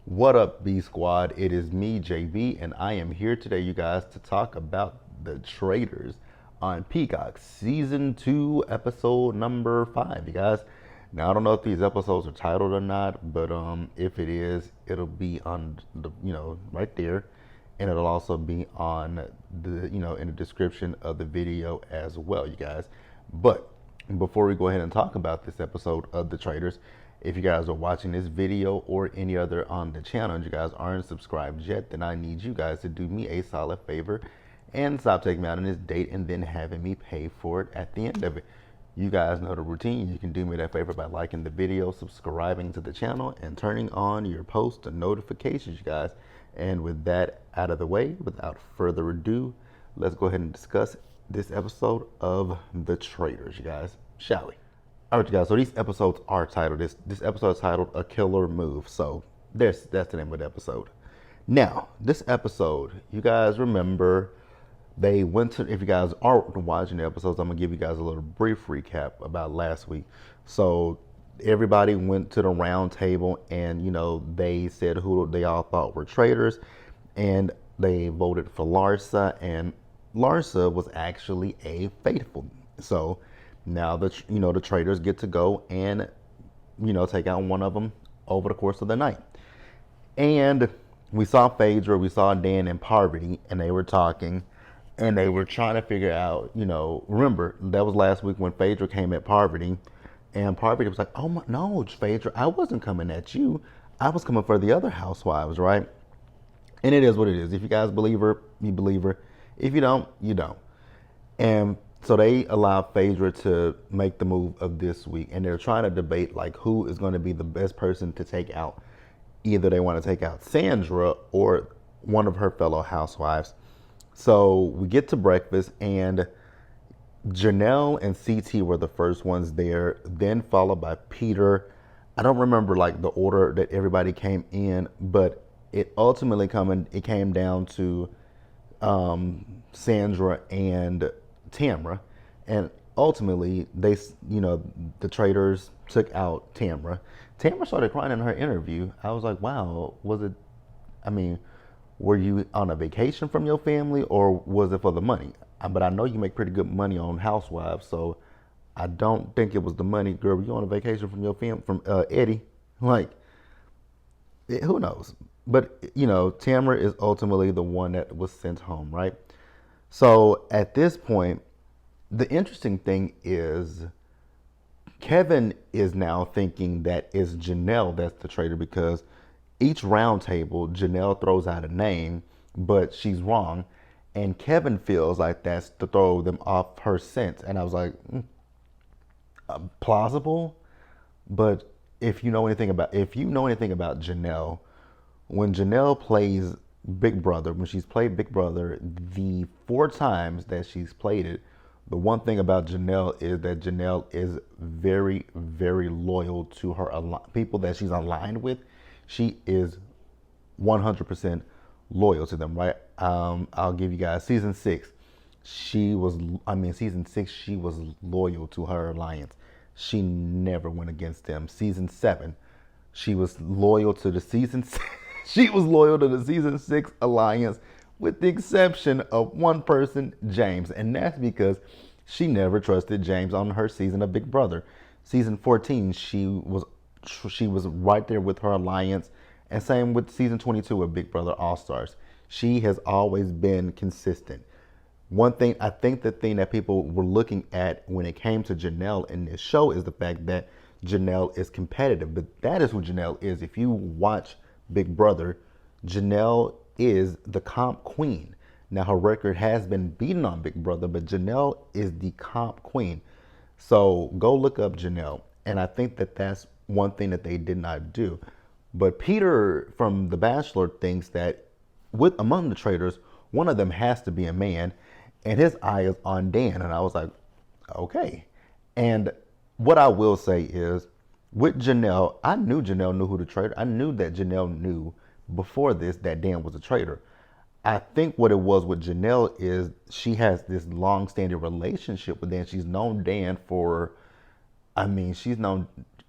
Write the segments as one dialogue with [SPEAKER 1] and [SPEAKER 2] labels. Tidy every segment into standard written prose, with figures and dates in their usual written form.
[SPEAKER 1] What up, B Squad? It is me, JB, and I am here today, you guys, to talk about the Traitors on Peacock, Season 2, Episode number 5, you guys. Now, I don't know if these episodes are titled or not, but if it is, it'll be on the, right there, and it'll also be on the, in the description of the video as well, you guys. But before we go ahead and talk about this episode of The Traitors, if you guys are watching this video or any other on the channel and you guys aren't subscribed yet, then I need you guys to do me a solid favor and stop taking me out on this date and then having me pay for it at the end of it. You guys know the routine. You can do me that favor by liking the video, subscribing to the channel, and turning on your post notifications, you guys. And with that out of the way, without further ado, let's go ahead and discuss this episode of The Traitors, you guys, shall we? All right, you guys, so these episodes are titled, this episode is titled A Killer Move. So that's the name of the episode. Now, this episode, you guys remember, they went to, if you guys aren't watching the episodes, I'm going to give you guys a little brief recap about last week. So everybody went to the round table and, they said who they all thought were traitors. And they voted for Larsa, and Larsa was actually a faithful. So now the traitors get to go and take out one of them over the course of the night. And we saw Phaedra, we saw Dan and Parvati, and they were talking, and they were trying to figure out, remember that was last week when Phaedra came at Parvati, and Parvati was like, "Oh my, no, Phaedra, I wasn't coming at you. I was coming for the other housewives, right?" And it is what it is. If you guys believe her, you believe her. If you don't, you don't. And so they allowed Phaedra to make the move of this week, and they're trying to debate like who is going to be the best person to take out. Either they want to take out Sandra or one of her fellow housewives. So we get to breakfast, and Janelle and CT were the first ones there, then followed by Peter. I don't remember like the order that everybody came in, but it ultimately came down to Sandra and Tamra, and ultimately they, the traitors took out Tamra. Tamra started crying in her interview. I was like, wow, was it, I mean, were you on a vacation from your family or was it for the money? But I know you make pretty good money on Housewives, so I don't think it was the money. Girl, were you on a vacation from your family, from Eddie? Like, who knows? But, Tamra is ultimately the one that was sent home, right? So at this point, the interesting thing is Kevin is now thinking that it's Janelle that's the traitor, because each round table, Janelle throws out a name, but she's wrong. And Kevin feels like that's to throw them off her scent. And I was like, plausible. But if you know anything about Janelle, when Janelle plays Big Brother, when she's played Big Brother, the 4 times that she's played it, the one thing about Janelle is that Janelle is very, very loyal to her people that she's aligned with. She is 100% loyal to them, right? I'll give you guys season 6. Season 6, she was loyal to her alliance. She never went against them. Season 7, she was loyal to the season she was loyal to the season 6 alliance, with the exception of one person, James. And that's because she never trusted James on her season of Big Brother. Season 14, she was right there with her alliance. And same with season 22 of Big Brother All Stars. She has always been consistent. One thing, I think the thing that people were looking at when it came to Janelle in this show is the fact that Janelle is competitive. But that is who Janelle is. If you watch Big Brother, Janelle is the comp queen. Now, her record has been beaten on Big Brother, but Janelle is the comp queen. So go look up Janelle. And I think that that's one thing that they did not do. But Peter from The Bachelor thinks that among the traitors, one of them has to be a man, and his eye is on Dan. And I was like, okay. And what I will say is, with Janelle, I knew Janelle knew who the traitor. I knew that Janelle knew before this that Dan was a traitor. I think what it was with Janelle is she has this long-standing relationship with Dan. She's known Dan for, she's known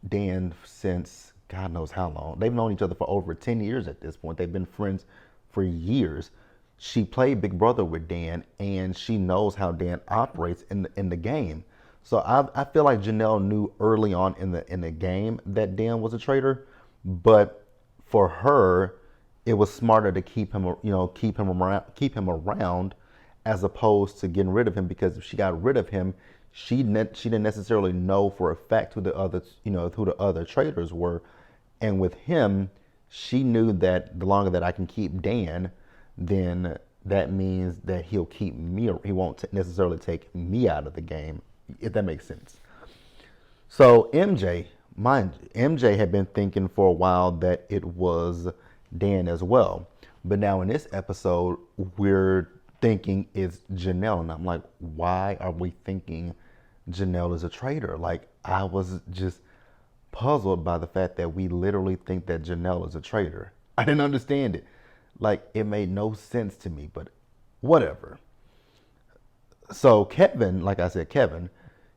[SPEAKER 1] Dan since God knows how long. They've known each other for over 10 years at this point. They've been friends for years. She played Big Brother with Dan, and she knows how Dan operates in the game. So I feel like Janelle knew early on in the game that Dan was a traitor, but for her, it was smarter to keep him around, as opposed to getting rid of him. Because if she got rid of him, she didn't necessarily know for a fact who the other traitors were, and with him, she knew that the longer that I can keep Dan, then that means that he'll keep me. He won't necessarily take me out of the game, if that makes sense. So MJ had been thinking for a while that it was Dan as well. But now in this episode, we're thinking it's Janelle. And I'm like, why are we thinking Janelle is a traitor? Like, I was just puzzled by the fact that we literally think that Janelle is a traitor. I didn't understand it. Like, it made no sense to me, but whatever. So Kevin, like I said, Kevin,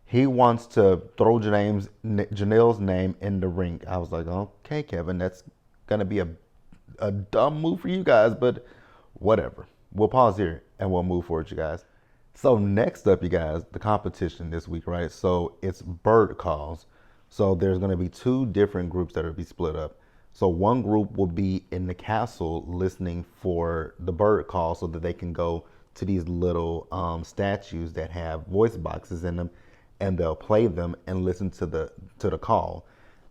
[SPEAKER 1] he wants to throw Janelle's name in the ring. I was like, okay, Kevin, that's gonna be a dumb move for you guys, but whatever. We'll pause here and we'll move forward, you guys. So next up, you guys, the competition this week, right? So it's bird calls. So there's gonna be two different groups that will be split up. So one group will be in the castle listening for the bird call so that they can go to these little statues that have voice boxes in them, and they'll play them and listen to the call.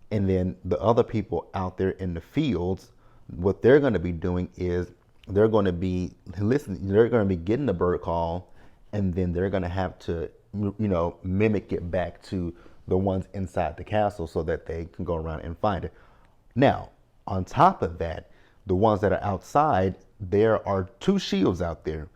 [SPEAKER 1] And then the other people out there in the fields, what they're going to be doing is they're going to be listening. They're going to be getting the bird call, and then they're going to have to, mimic it back to the ones inside the castle so that they can go around and find it. Now, on top of that, the ones that are outside, there are two shields out there.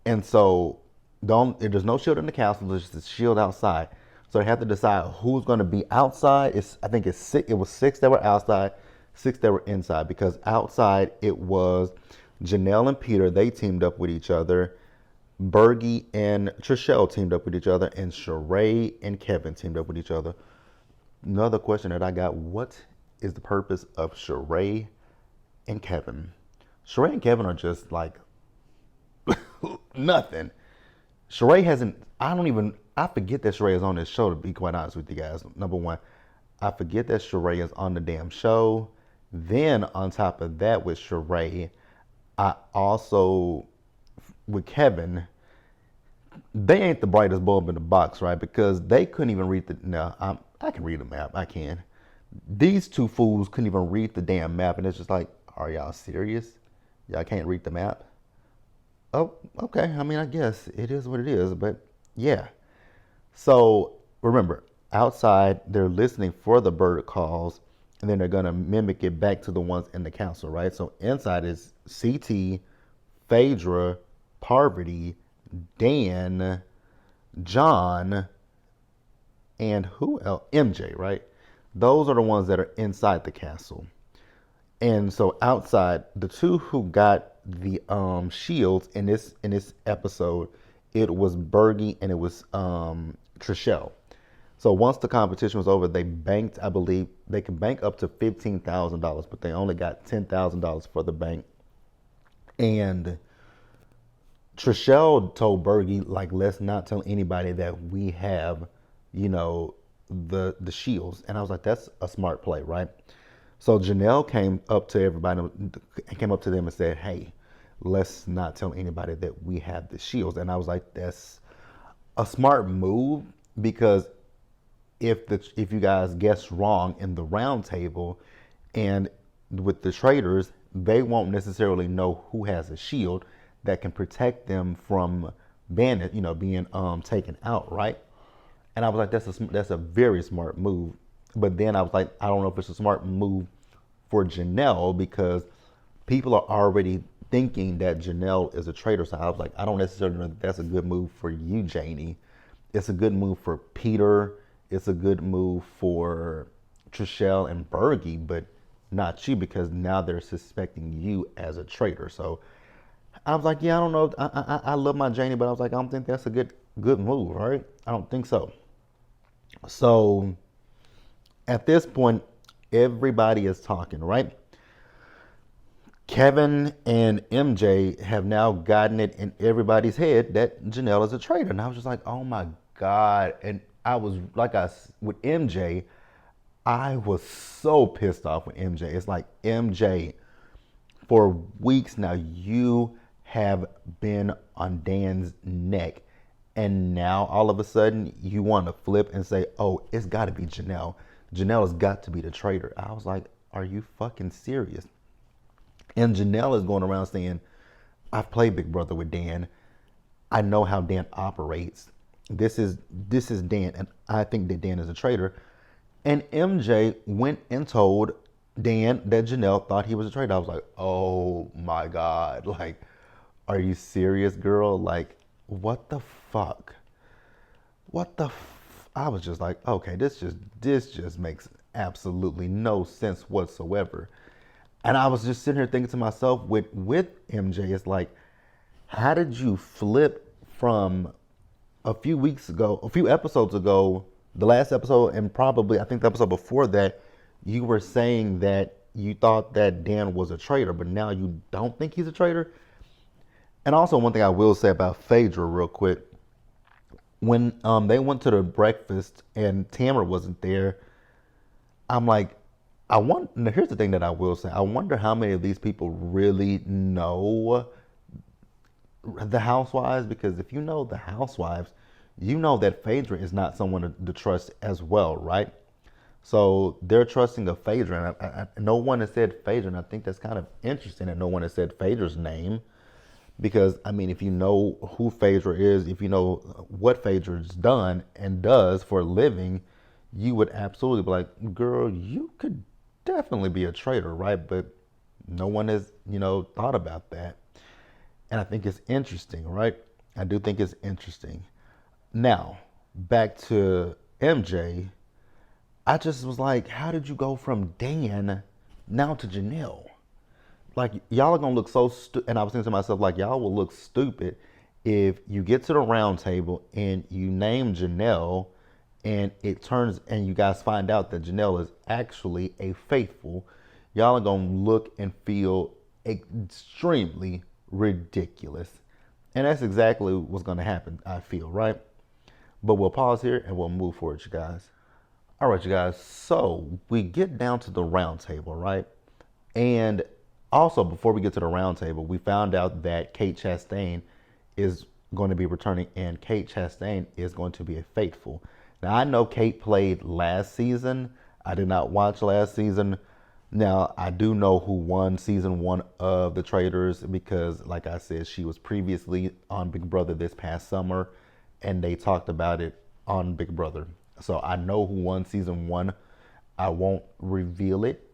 [SPEAKER 1] And so there's no shield in the castle, there's just a shield outside. So they have to decide who's going to be outside. I think it was six that were outside, six that were inside. Because outside it was Janelle and Peter, they teamed up with each other. Bergie and Trishelle teamed up with each other, and Sheree and Kevin teamed up with each other. Another question that I got: what is the purpose of Sheree and Kevin? Sheree and Kevin are just like nothing. Sheree hasn't. I forget that Sheree is on this show. To be quite honest with you guys, number one, I forget that Sheree is on the damn show. Then on top of that, with Sheree, I also with Kevin, they ain't the brightest bulb in the box, right? Because they couldn't even read the. No, I can read the map. I can. These two fools couldn't even read the damn map, and it's just like, are y'all serious? Y'all can't read the map? Oh, okay. I mean, I guess it is what it is, but yeah. So remember, outside they're listening for the bird calls, and then they're gonna mimic it back to the ones in the council, right? So inside is CT, Phaedra, Parvati, Dan, John, and who else? MJ, right? Those are the ones that are inside the castle. And so outside, the two who got the shields in this episode, it was Bergie and it was Trishelle. So once the competition was over, they banked, I believe, they could bank up to $15,000, but they only got $10,000 for the bank. And Trishelle told Bergie, like, let's not tell anybody that we have, the shields. And I was like, that's a smart play, right? So Janelle came up to everybody, came up to them and said, hey, let's not tell anybody that we have the shields. And I was like, that's a smart move, because if you guys guess wrong in the round table and with the traitors, they won't necessarily know who has a shield that can protect them from bandit, being taken out, right? And I was like, that's a very smart move. But then I was like, I don't know if it's a smart move for Janelle, because people are already thinking that Janelle is a traitor. So I was like, I don't necessarily know that that's a good move for you, Janie. It's a good move for Peter. It's a good move for Trishelle and Bergie, but not you, because now they're suspecting you as a traitor. So I was like, yeah, I don't know. I love my Janie, but I was like, I don't think that's a good move, right? I don't think so. So at this point, Everybody is talking, right? Kevin and MJ have now gotten it in everybody's head that Janelle is a traitor. And I was just like, oh my God. And I was like, with MJ, I was so pissed off with MJ. It's like, MJ, for weeks now, you have been on Dan's neck. And now all of a sudden, you want to flip and say, oh, it's got to be Janelle. Janelle has got to be the traitor. I was like, are you fucking serious? And Janelle is going around saying, I've played Big Brother with Dan. I know how Dan operates. This is Dan, and I think that Dan is a traitor. And MJ went and told Dan that Janelle thought he was a traitor. I was like, oh my God. Like, are you serious, girl? Like, what the fuck? I was just like, okay, this just makes absolutely no sense whatsoever. And I was just sitting here thinking to myself with MJ, it's like, how did you flip from a few episodes ago, the last episode, and probably, I think the episode before that, you were saying that you thought that Dan was a traitor, but now you don't think he's a traitor? And also, one thing I will say about Phaedra real quick, when they went to the breakfast and Tamara wasn't there, I'm like, here's the thing that I will say. I wonder how many of these people really know the housewives, because if you know the housewives, you know that Phaedra is not someone to trust as well, right? So they're trusting of Phaedra, and no one has said Phaedra, and I think that's kind of interesting that no one has said Phaedra's name, because, I mean, if you know who Phaedra is, if you know what Phaedra's done and does for a living, you would absolutely be like, girl, you could definitely be a traitor, right? But no one has, thought about that. And I think it's interesting, right? I do think it's interesting. Now, back to MJ, I just was like, how did you go from Dan now to Janelle? Like, y'all are gonna look so stupid. And I was thinking to myself, like, y'all will look stupid if you get to the round table and you name Janelle, and you guys find out that Janelle is actually a faithful. Y'all are gonna look and feel extremely ridiculous. And that's exactly what's gonna happen, I feel, right? But we'll pause here and we'll move forward, you guys. All right, you guys. So we get down to the round table, right? And also, before we get to the round table, we found out that Kate Chastain is going to be returning, and Kate Chastain is going to be a faithful. Now, I know Kate played last season. I did not watch last season. Now, I do know who won season 1 of the Traitors because, like I said, she was previously on Big Brother this past summer, and they talked about it on Big Brother. So I know who won season 1. I won't reveal it,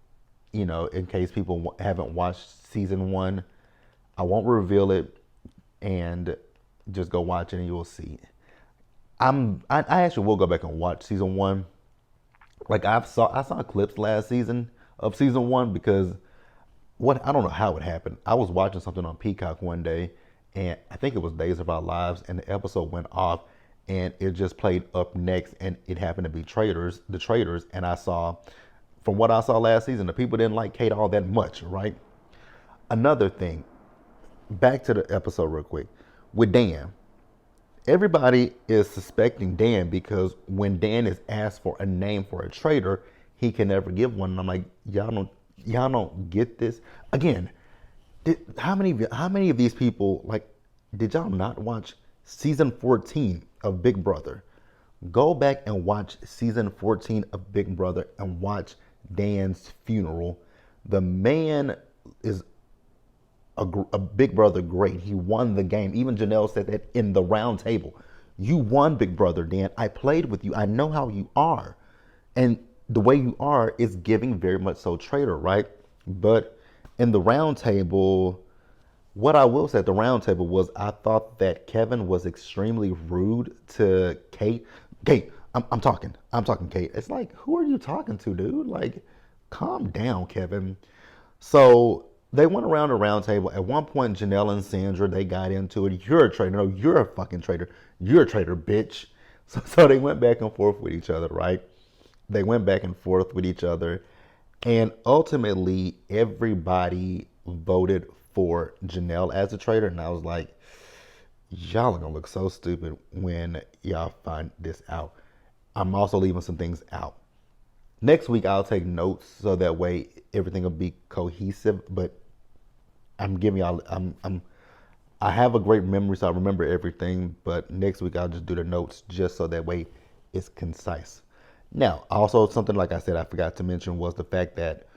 [SPEAKER 1] in case people haven't watched season 1. I won't reveal it, and just go watch it and you'll see. I actually will go back and watch season 1. Like, I saw clips last season of season 1 because I don't know how it happened. I was watching something on Peacock one day, and I think it was Days of Our Lives, and the episode went off, and it just played up next, and it happened to be the Traitors, and from what I saw last season, the people didn't like Kate all that much, right? Another thing, back to the episode real quick, with Dan. Everybody is suspecting Dan because when Dan is asked for a name for a traitor, he can never give one. And I'm like, y'all don't get this. Again, how many of these people, like, did y'all not watch season 14 of Big Brother? Go back and watch season 14 of Big Brother and watch Dan's funeral. The man is a Big Brother great. He won the game. Even Janelle said that in the round table. You won, Big Brother, Dan. I played with you. I know how you are. And the way you are is giving very much so traitor, right? But in the round table, what I will say at the round table was I thought that Kevin was extremely rude to Kate. Kate, I'm talking, Kate. It's like, who are you talking to, dude? Like, calm down, Kevin. So they went around the round table. At one point, Janelle and Sandra, they got into it. You're a traitor. No, you're a fucking traitor. You're a traitor, bitch. So they went back and forth with each other, right? They went back and forth with each other. And ultimately, everybody voted for Janelle as a traitor. And I was like, y'all are gonna look so stupid when y'all find this out. I'm also leaving some things out. Next week I'll take notes so that way everything will be cohesive. But I'm giving y'all I have a great memory, so I remember everything. But next week I'll just do the notes just so that way it's concise. Now, also something like I said I forgot to mention was the fact that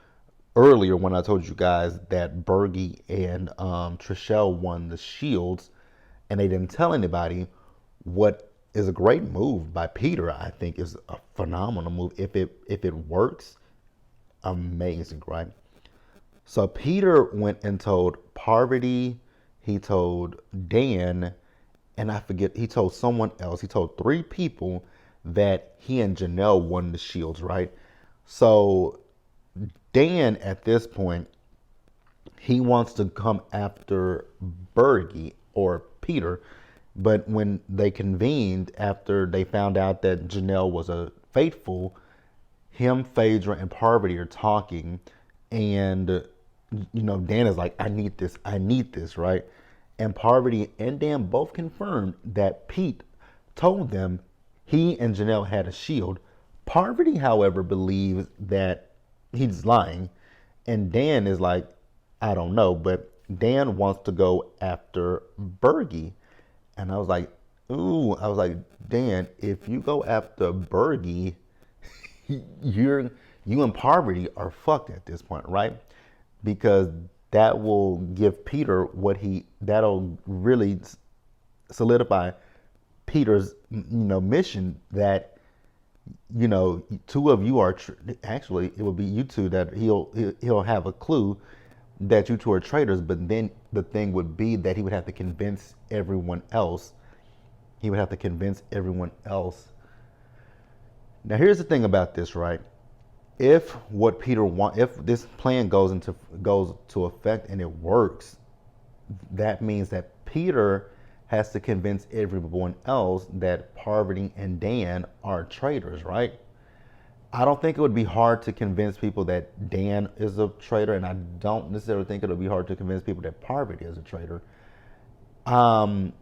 [SPEAKER 1] earlier when I told you guys that Bergie and Trishelle won the Shields, and they didn't tell anybody. What is a great move by Peter, I think, is a phenomenal move. If it works, amazing, right? So Peter went and told Parvati, he told Dan, and I forget, he told someone else. He told three people that he and Janelle won the Shields, right? So Dan, at this point, he wants to come after Bergie or Peter, but when they convened after they found out that Janelle was a faithful, him, Phaedra, and Parvati are talking, and Dan is like, I need this, right? And Parvati and Dan both confirmed that Pete told them he and Janelle had a shield. Parvati, however, believes that he's lying, and Dan is like, I don't know, but Dan wants to go after Bergie. And I was like, Dan, if you go after Bergie, you and Parvati are fucked at this point, right? Because that will give Peter that'll really solidify Peter's mission that two of you are actually it will be you two that he'll have a clue that you two are traitors. But then the thing would be that he would have to convince everyone else. Now here's the thing about this, right? If this plan goes to effect and it works, that means that Peter has to convince everyone else that Parvati and Dan are traitors, right? I don't think it would be hard to convince people that Dan is a traitor, and I don't necessarily think it'll be hard to convince people that Parvati is a traitor. Um,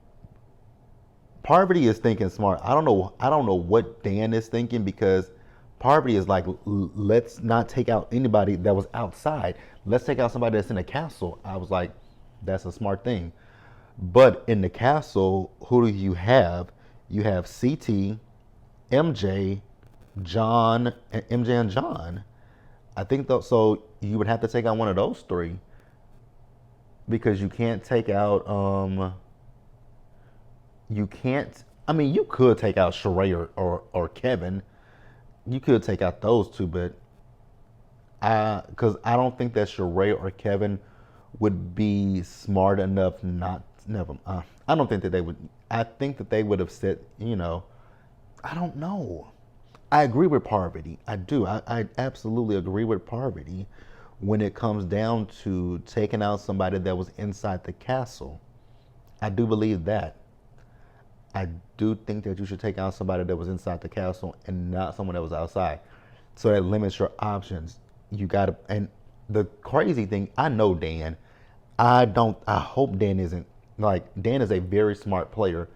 [SPEAKER 1] Parvati is thinking smart. I don't know what Dan is thinking, because Parvati is like, let's not take out anybody that was outside. Let's take out somebody that's in the castle. I was like, that's a smart thing. But in the castle, who do you have? You have CT, MJ, John, and MJ and John. I think so. You would have to take out one of those three, because you can't take out. You can't. I mean, you could take out Sheree or Kevin. You could take out those two, but because I don't think that Sheree or Kevin would be smart enough not. Never. I don't think that they would. I think that they would have said, I don't know. I agree with Parvati. I do. I absolutely agree with Parvati when it comes down to taking out somebody that was inside the castle. I do believe that. I do think that you should take out somebody that was inside the castle and not someone that was outside. So that limits your options. You gotta, and the crazy thing, I know Dan. I hope Dan isn't, like, Dan is a very smart player.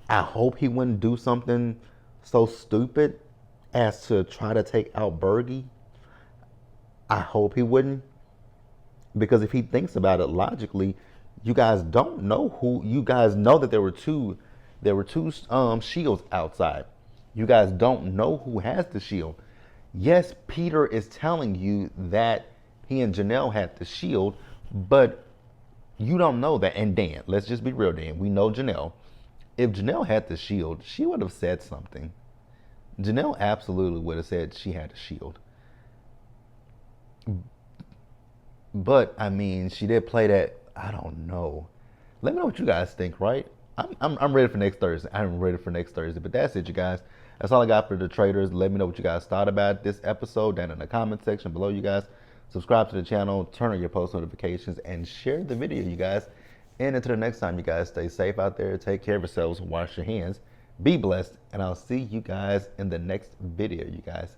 [SPEAKER 1] I hope he wouldn't do something so stupid as to try to take out Bergie. I hope he wouldn't. Because if he thinks about it logically, you guys don't know who, you guys know that there were two shields outside. You guys don't know who has the shield. Yes, Peter is telling you that he and Janelle had the shield, but you don't know that. And Dan, let's just be real, Dan. We know Janelle. If Janelle had the shield, she would have said something. Janelle absolutely would have said she had a shield. But I mean, she did play that. I don't know. Let me know what you guys think, right? I'm ready for next Thursday. I'm ready for next Thursday. But that's it, you guys. That's all I got for the Traitors. Let me know what you guys thought about this episode down in the comment section below, you guys. Subscribe to the channel, turn on your post notifications, and share the video, you guys. And until the next time, you guys, stay safe out there. Take care of yourselves. Wash your hands. Be blessed. And I'll see you guys in the next video, you guys.